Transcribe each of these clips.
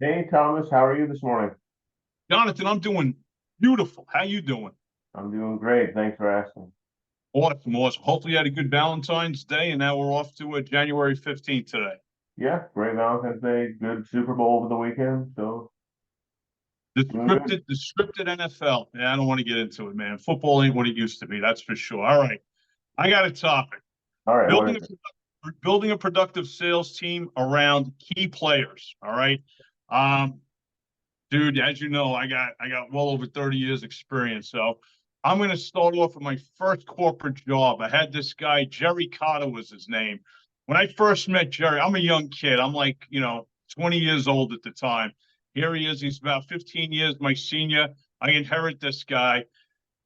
Hey Thomas, how are you this morning? Jonathan, I'm doing beautiful. How you doing? I'm doing great. Thanks for asking. Awesome, awesome. Hopefully you had a good Valentine's Day, and now we're off to January 15th today. Yeah, great Valentine's Day, good Super Bowl over the weekend, so doing good. The scripted NFL. Yeah, I don't want to get into it, man. Football ain't what it used to be, that's for sure. All right, I got a topic. All right, what Building is a it? building a productive sales team around key players. All right. Um, Dude, as you know, I got well over 30 years experience. So I'm going to start off with my first corporate job. I had this guy, Jerry Cotter was his name. When I first met Jerry, I'm a young kid. I'm like, 20 years old at the time. Here he is. He's about 15 years my senior. I inherit this guy.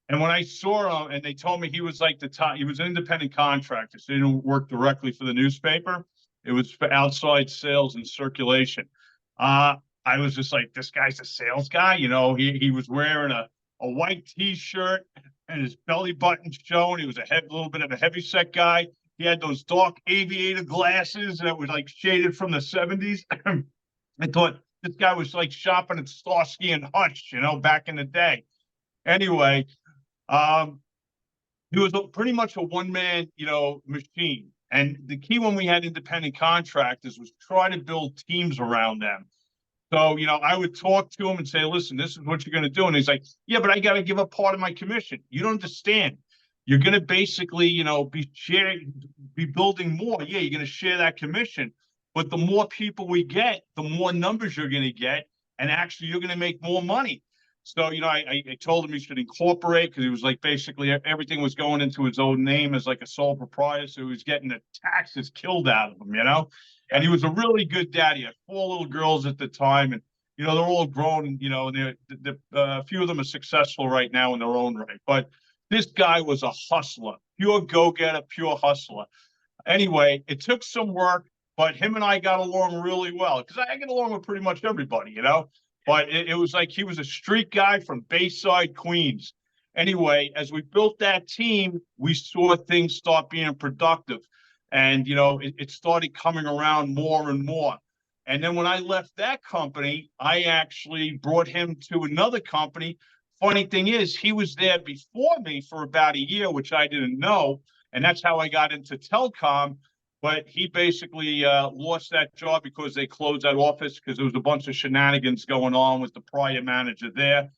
And when I saw him and they told me he was like the top, he was an independent contractor. So he didn't work directly for the newspaper. It was for outside sales and circulation. Uh, I was just like, this guy's a sales guy. He was wearing a white t-shirt and his belly button showing. He was little bit of a heavy set guy. He had those dark aviator glasses that was like shaded from the 70s. I thought this guy was like shopping at Starsky and Hutch, back in the day. Anyway, um, he was pretty much a one man, machine. And the key when we had independent contractors was try to build teams around them. So, I would talk to him and say, listen, this is what you're going to do. And he's like, yeah, but I got to give up part of my commission. You don't understand. You're going to basically, be building more. Yeah, you're going to share that commission. But the more people we get, the more numbers you're going to get. And actually, you're going to make more money. So, I told him he should incorporate because he was like basically everything was going into his own name as like a sole proprietor. So he was getting the taxes killed out of him. And he was a really good dad. He had four little girls at the time, and they're all grown. A few of them are successful right now in their own right. But this guy was a hustler, pure go-getter, pure hustler. Anyway, it took some work, but him and I got along really well because I get along with pretty much everybody. But it was like he was a street guy from Bayside, Queens. Anyway, as we built that team, we saw things start being productive. And, it started coming around more and more. And then when I left that company, I actually brought him to another company. Funny thing is, he was there before me for about a year, which I didn't know. And that's how I got into telecom. But he basically lost that job because they closed that office because there was a bunch of shenanigans going on with the prior manager there.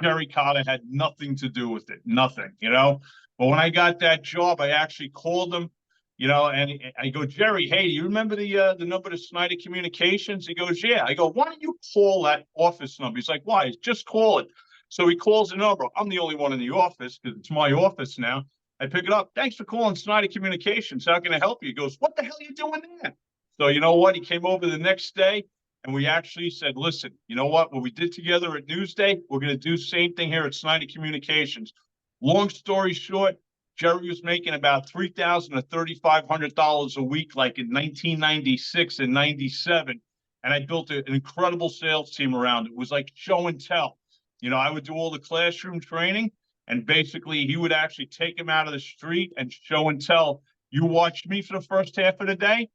Jerry Cotter had nothing to do with it, nothing. But when I got that job, I actually called him, and I go, Jerry, hey, do you remember the number to Snyder Communications? He goes, yeah. I go, why don't you call that office number? He's like, why? Just call it. So he calls the number. I'm the only one in the office because it's my office now. I pick it up. Thanks for calling Snyder Communications. How can I help you? He goes, what the hell are you doing there? So you know what? He came over the next day and we actually said, listen, you know what we did together at Newsday, we're going to do the same thing here at Snyder Communications. Long story short, Jerry was making about $3,000 to $3,500 a week, like in 1996 and 97. And I built an incredible sales team around it. It was like show and tell. I would do all the classroom training, and basically he would actually take him out of the street and show and tell. You watched me for the first half of the day,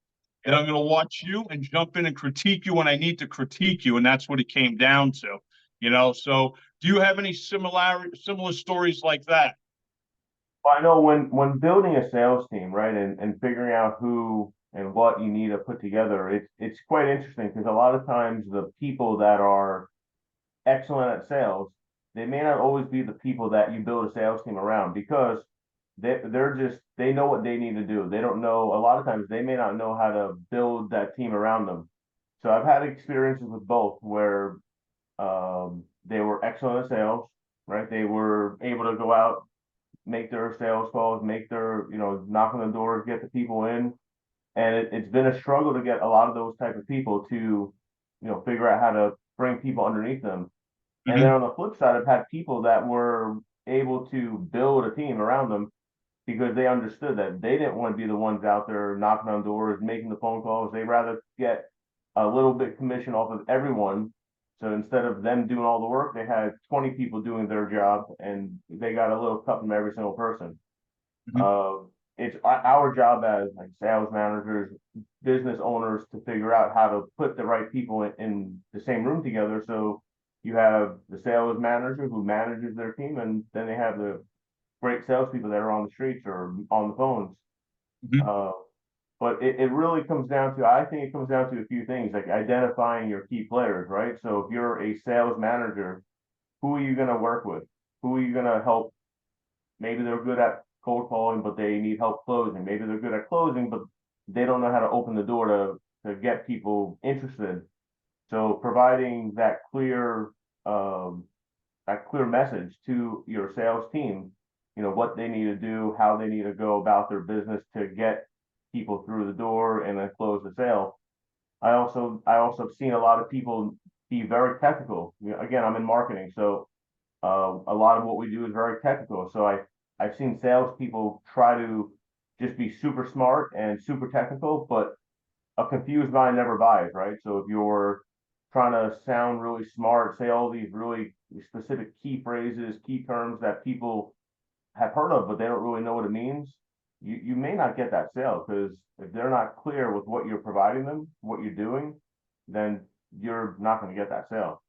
and I'm going to watch you and jump in and critique you when I need to critique you. And that's what it came down to. So do you have any similar stories like that? Well, I know when building a sales team, right, and figuring out who and what you need to put together, it's quite interesting because a lot of times the people that are excellent at sales, they may not always be the people that you build a sales team around because they know what they need to do. They don't know a lot of times they may not know how to build that team around them. So I've had experiences with both where they were excellent at sales, right? They were able to go out, make their sales calls, make their, knock on the doors, get the people in. And it's been a struggle to get a lot of those type of people to, figure out how to bring people underneath them. And then Mm-hmm. on the flip side, I've had people that were able to build a team around them because they understood that they didn't want to be the ones out there knocking on doors, making the phone calls. They'd rather get a little bit commission off of everyone. So instead of them doing all the work, they had 20 people doing their job and they got a little cut from every single person. Mm-hmm. Uh, it's our job as like sales managers, business owners to figure out how to put the right people in the same room together. So you have the sales manager who manages their team, and then they have the great salespeople that are on the streets or on the phones. Mhm. Uh, but it really comes down to, I think it comes down to a few things, like identifying your key players, right? So if you're a sales manager, who are you going to work with? Who are you going to help? Maybe they're good at cold calling, but they need help closing. Maybe they're good at closing, but they don't know how to open the door to get people interested. So providing um, that clear message to your sales team, what they need to do, how they need to go about their business to get people through the door and then close the sale. I also have seen a lot of people be very technical. Again, I'm in marketing, so a lot of what we do is very technical. So I've seen salespeople try to just be super smart and super technical, but a confused mind never buys, right? So if you're trying to sound really smart, say all these really specific key phrases, key terms that people have heard of, but they don't really know what it means, you may not get that sale because if they're not clear with what you're providing them, what you're doing, then you're not going to get that sale.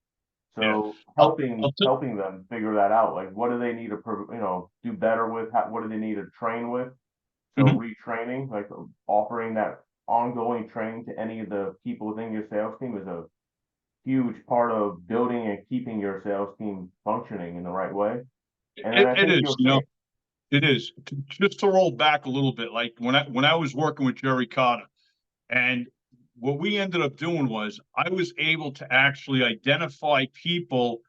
Yeah. So I'll, helping I'll t- helping them figure that out, like what do they need to do better with? What do they need to train with? So Mhm. retraining, like offering that ongoing training to any of the people within your sales team is a huge part of building and keeping your sales team functioning in the right way. And then I It think is, you'll see it. it is. Just to roll back a little bit, like when I was working with Jerry Cotta, and what we ended up doing was I was able to actually identify people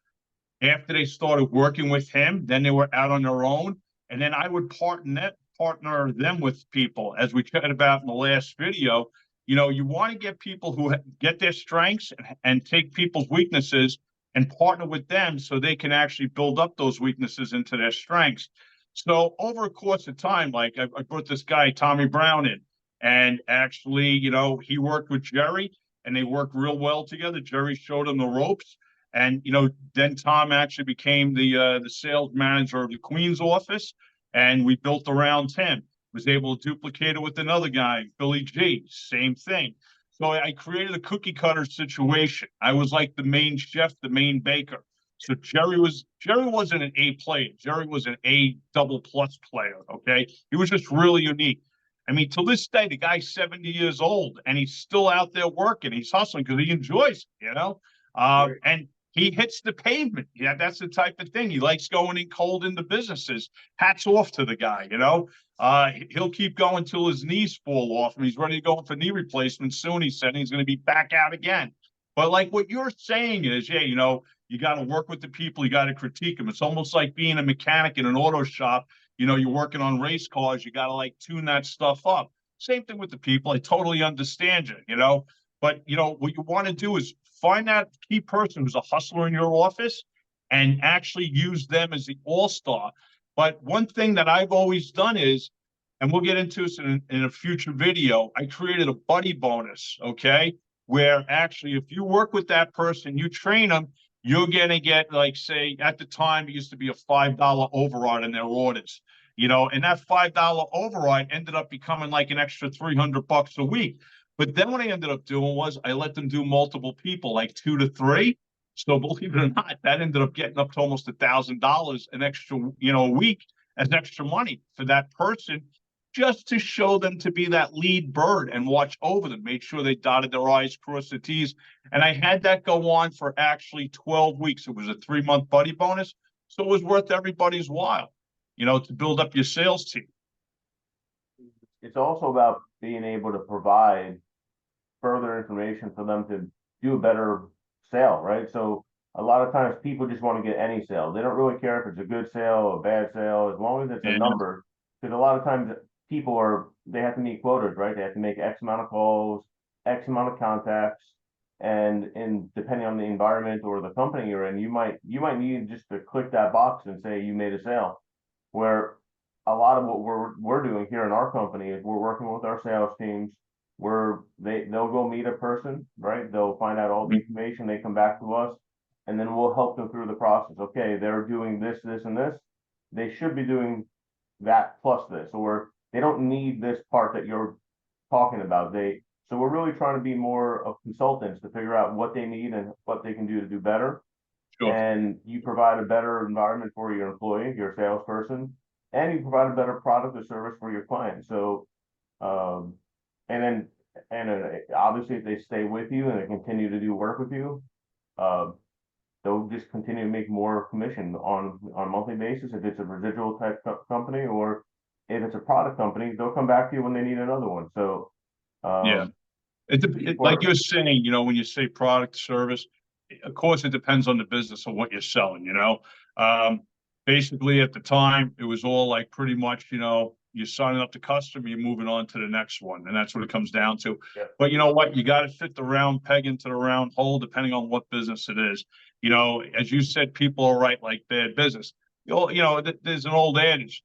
after they started working with him, then they were out on their own. And then I would partner them with people, as we chatted about in the last video. You want to get people who get their strengths and take people's weaknesses and partner with them so they can actually build up those weaknesses into their strengths. So over a course of time, like I brought this guy, Tommy Brown, in, and actually, he worked with Jerry and they worked real well together. Jerry showed him the ropes. And then Tom actually became the sales manager of the Queen's office, and we built around him. Was able to duplicate it with another guy, Billy G. Same thing. So I created a cookie cutter situation. I was like the main chef, the main baker. So Jerry wasn't an A player. Jerry was an A double plus player. Okay, he was just really unique. I mean, to this day, the guy's 70 years old and he's still out there working. He's hustling because he enjoys it. Right. And he hits the pavement. Yeah, that's the type of thing. He likes going in cold into businesses. Hats off to the guy. He'll keep going till his knees fall off and he's ready to go for knee replacement soon. He said he's going to be back out again. But like what you're saying is, yeah, you got to work with the people, you got to critique them. It's almost like being a mechanic in an auto shop. You're working on race cars, you got to like tune that stuff up. Same thing with the people. I totally understand you. But what you want to do is find that key person who's a hustler in your office and actually use them as the all-star. But one thing that I've always done is, and we'll get into this in a future video, I created a buddy bonus, okay? Where actually, if you work with that person, you train them, you're going to get, like, say, at the time, it used to be a $5 override in their orders. And that $5 override ended up becoming like an extra $300 a week. But then what I ended up doing was I let them do multiple people, like 2 to 3. So believe it or not, that ended up getting up to almost $1,000 an extra, a week as extra money for that person, just to show them to be that lead bird and watch over them, make sure they dotted their I's, crossed their T's. And I had that go on for actually 12 weeks. It was a 3-month buddy bonus. So it was worth everybody's while, to build up your sales team. It's also about being able to provide further information for them to do a better sale, right? So a lot of times people just want to get any sale. They don't really care if it's a good sale or a bad sale, as long as it's a Yeah. number. Because a lot of times they have to meet quotas, right? They have to make X amount of calls, X amount of contacts, and depending on the environment or the company you're in, you might need just to click that box and say you made a sale. Where a lot of what we're doing here in our company is we're working with our sales teams where they'll go meet a person, right? They'll find out all the information, they come back to us, and then we'll help them through the process. Okay, they're doing this, this, and this. They should be doing that plus this, or they don't need this part that you're talking about. So we're really trying to be more of consultants to figure out what they need and what they can do to do better. Sure. And you provide a better environment for your employee, your salesperson, and you provide a better product or service for your client. So, and then, obviously, if they stay with you and they continue to do work with you, they'll just continue to make more commission on a monthly basis if it's a residual type company, or if it's a product company, they'll come back to you when they need another one. So, Yeah. Like you're saying, when you say product service, of course, it depends on the business and what you're selling, basically at the time, it was all like pretty much, you're signing up the customer, you're moving on to the next one. And that's what it comes down to. Yeah. But you know what? You got to fit the round peg into the round hole, depending on what business it is. As you said, people are right like bad business. There's an old adage,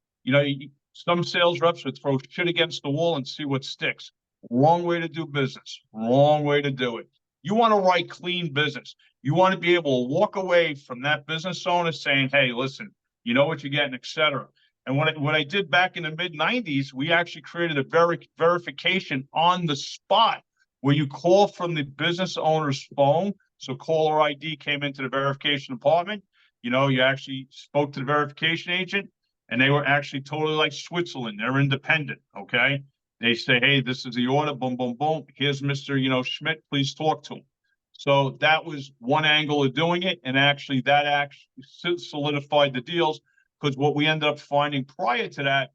some sales reps would throw shit against the wall and see what sticks. Wrong way to do business. Wrong way to do it. You want to write clean business. You want to be able to walk away from that business owner saying, hey, listen, you know what you're getting, et cetera. And what I did back in the mid-90s, we actually created a verification on the spot where you call from the business owner's phone. So caller ID came into the verification department. You actually spoke to the verification agent, and they were actually totally like Switzerland. They're independent, okay? They say, hey, this is the order, boom, boom, boom. Here's Mr. Schmidt, please talk to him. So that was one angle of doing it. And actually that actually solidified the deals, because what we ended up finding prior to that,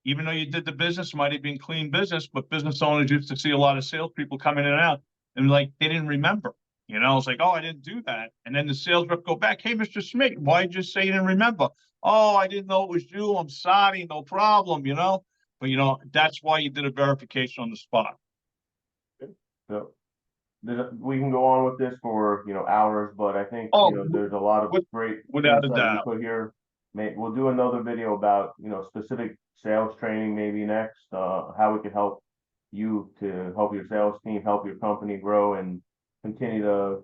even though you did the business, might have been clean business, but business owners used to see a lot of salespeople coming in and out, and like, they didn't remember. It's like, oh, I didn't do that. And then the sales rep go back, hey, Mr. Schmidt, why'd you say you didn't remember? Oh, I didn't know it was you. I'm sorry, no problem, But that's why you did a verification on the spot. So we can go on with this for hours, but I think there's a lot of great without a insight you doubt. put here. We'll do another video about specific sales training maybe next, how we can help you to help your sales team, help your company grow, and continue to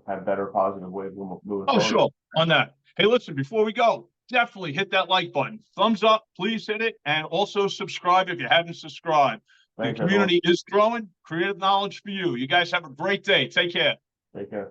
have better positive ways moving Oh, forward. sure. On that. Hey, listen, before we go, definitely hit that like button. Thumbs up, please hit it. And also subscribe if you haven't subscribed. Thanks, the community is growing. Creative knowledge for you. You guys have a great day. Take care. Take care.